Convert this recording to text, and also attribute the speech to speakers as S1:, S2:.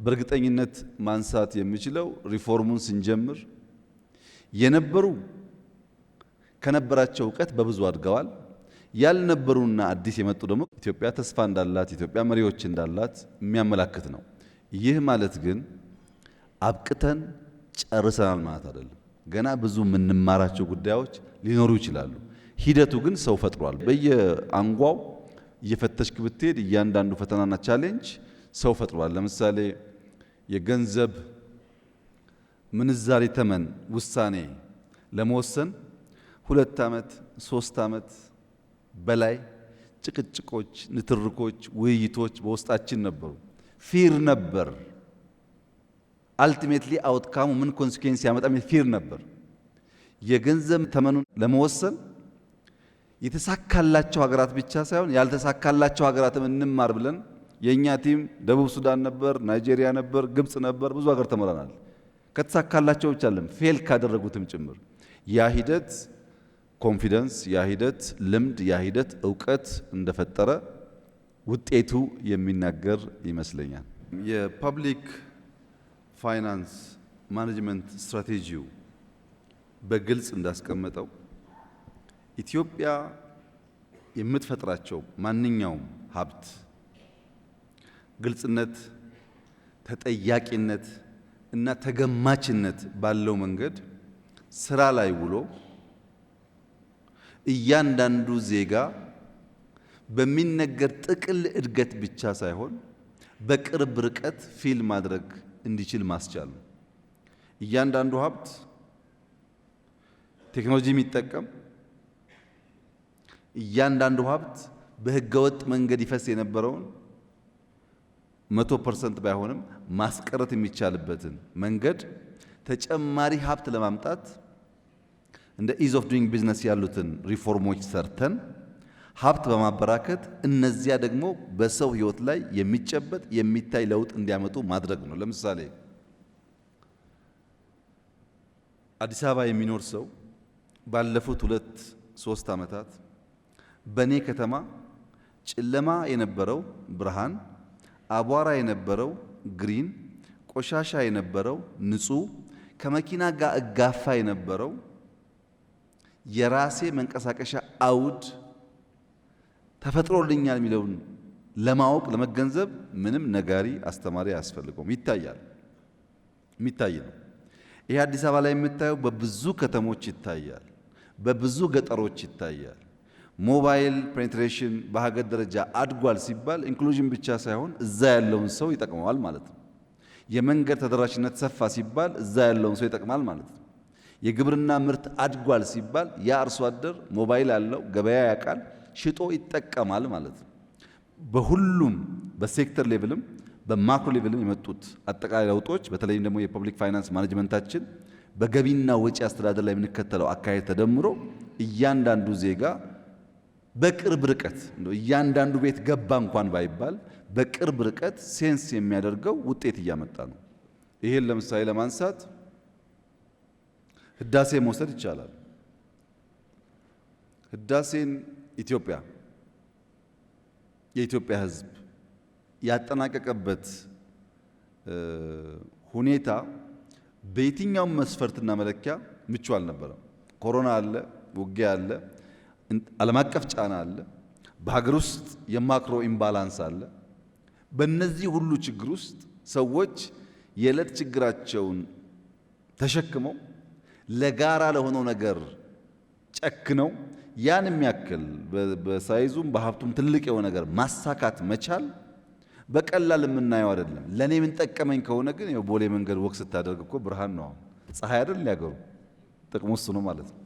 S1: በእርግጠኝነት ማንሳት የሚችለው ሪፎርሙን ስንጀምር የነበሩ ከነበራቸው ዕውቀት በብዙ አድገዋል። ያልነበሩና አዲስ የመጡ ደግሞ ኢትዮጵያ ተስፋ እንዳላት ኢትዮጵያ መሪዎች እንዳላት የሚያመላክት ነው። ይህ ማለት ግን አብቅተን ጨርሰናል ማለት አይደለም። ገና ብዙ የምንማራቸው ጉዳዮች ሊኖሩ ይችላሉ። ሂደቱ ግን ሰው ፈጥሯል። በየአንጓው እየፈተሽክ ብትሄድ እያንዳንዱ ፈተናና ቻሌንጅ ሰው ፈጥሯል። ለምሳሌ የገንዘብ ምንዛሪ ተመን ውሳኔ ለመወሰን 2 ዓመት 3 ዓመት በላይ ጭቅጭቆች፣ ንትርኮች፣ ውይይቶች በውስጣችን ነበሩ። ፊር ነበር። አልቲሜትሊ አውትካሙ ምን ኮንሲኩዌንስ ያመጣም ፊር ነበር። የገንዘብ ተመኑን ለመወሰን የተሳካላቸው ሀገራት ብቻ ሳይሆን ያልተሳካላቸው ሀገራትም እንማር ብለን የኛ ቲም ደቡብ ሱዳን ነበር፣ ናይጄሪያ ነበር፣ ግብጽ ነበር። ብዙ ሀገር ተመራናል። ከተሳካላቸው ብቻ አይደለም ፌል ካደረጉትም ጭምር። ያ ሂደት ኮንፊደንስ፣ ያ ሂደት ልምድ፣ ያ ሂደት እውቀት እንደፈጠረ ውጤቱ የሚናገር ይመስለኛል። የፐብሊክ ፋይናንስ ማኔጅመንት ስትራቴጂው በግልጽ እንዳስቀመጠው ኢትዮጵያ የምትፈጥራቸው ማንኛውም ሀብት ግልጽነት፣ ተጠያቂነት እና ተገማችነት ባለው መንገድ ስራ ላይ ውሎ እያንዳንዱ ዜጋ በሚነገር ጥቅል እድገት ብቻ ሳይሆን በቅርብ ርቀት ፊል ማድረግ እንዲችል ማስቻል ነው። እያንዳንዱ ሀብት ቴክኖሎጂ የሚጠቀም እያንዳንዱ ሀብት በህገወጥ መንገድ ይፈስ የነበረውን 100% ባይሆንም ማስቀረት የሚቻልበትን መንገድ ተጨማሪ ሀብት ለማምጣት እንደ ኢዝ ኦፍ ዱይንግ ቢዝነስ ያሉትን ሪፎርሞች ሰርተን ሀብት በማበራከት እነዚያ ደግሞ በሰው ህይወት ላይ የሚጨበጥ የሚታይ ለውጥ እንዲያመጡ ማድረግ ነው። ለምሳሌ አዲስ አበባ የሚኖር ሰው ባለፉት 2-3 ዓመታት በኔ ከተማ ጨለማ የነበረው ብርሃን፣ አቧራ የነበረው ግሪን፣ ቆሻሻ የነበረው ንጹህ፣ ከመኪና ጋር እጋፋ የነበረው የራሴ መንቀሳቀሻ አውድ ተፈጥሮልኛል የሚለውን ለማወቅ ለመገንዘብ ምንም ነጋሪ አስተማሪ አያስፈልገውም። ይታያል፣ የሚታይ ነው። ይሄ አዲስ አበባ ላይ የምታየው በብዙ ከተሞች ይታያል፣ በብዙ ገጠሮች ይታያል። ሞባይል ፔኔትሬሽን በሀገር ደረጃ አድጓል ሲባል ኢንክሉዥን ብቻ ሳይሆን እዛ ያለውን ሰው ይጠቅመዋል ማለት ነው። የመንገድ ተደራሽነት ሰፋ ሲባል እዛ ያለውን ሰው ይጠቅማል ማለት ነው። የግብርና ምርት አድጓል ሲባል ያ አርሶ አደር ሞባይል አለው፣ ገበያ ያውቃል፣ ሽጦ ይጠቀማል ማለት ነው። በሁሉም በሴክተር ሌቭልም በማክሮ ሌቭልም የመጡት አጠቃላይ ለውጦች በተለይም ደግሞ የፐብሊክ ፋይናንስ ማኔጅመንታችን በገቢና ወጪ አስተዳደር ላይ የምንከተለው አካሄድ ተደምሮ እያንዳንዱ ዜጋ በቅርብ ርቀት እያንዳንዱ ቤት ገባ እንኳን ባይባል በቅርብ ርቀት ሴንስ የሚያደርገው ውጤት እያመጣ ነው። ይሄን ለምሳሌ ለማንሳት ህዳሴ መውሰድ ይቻላል። ህዳሴን የኢትዮጵያ ሕዝብ ያጠናቀቀበት ሁኔታ በየትኛውም መስፈርትና መለኪያ ምቹ አልነበረም። ኮሮና አለ፣ ውጊያ አለ፣ ዓለም አቀፍ ጫና አለ፣ በሀገር ውስጥ የማክሮ ኢምባላንስ አለ። በእነዚህ ሁሉ ችግር ውስጥ ሰዎች የዕለት ችግራቸውን ተሸክመው ለጋራ ለሆነው ነገር ጨክነው ያን የሚያክል በሳይዙም በሀብቱም ትልቅ የሆነ ነገር ማሳካት መቻል በቀላል የምናየው አይደለም። ለኔ ምን ጠቀመኝ ከሆነ ግን ቦሌ መንገድ ወክ ስታደርግ እኮ ብርሃን ነው። ፀሐይ አይደል ያገሩ ጥቅሙ እሱ ነው ማለት ነው።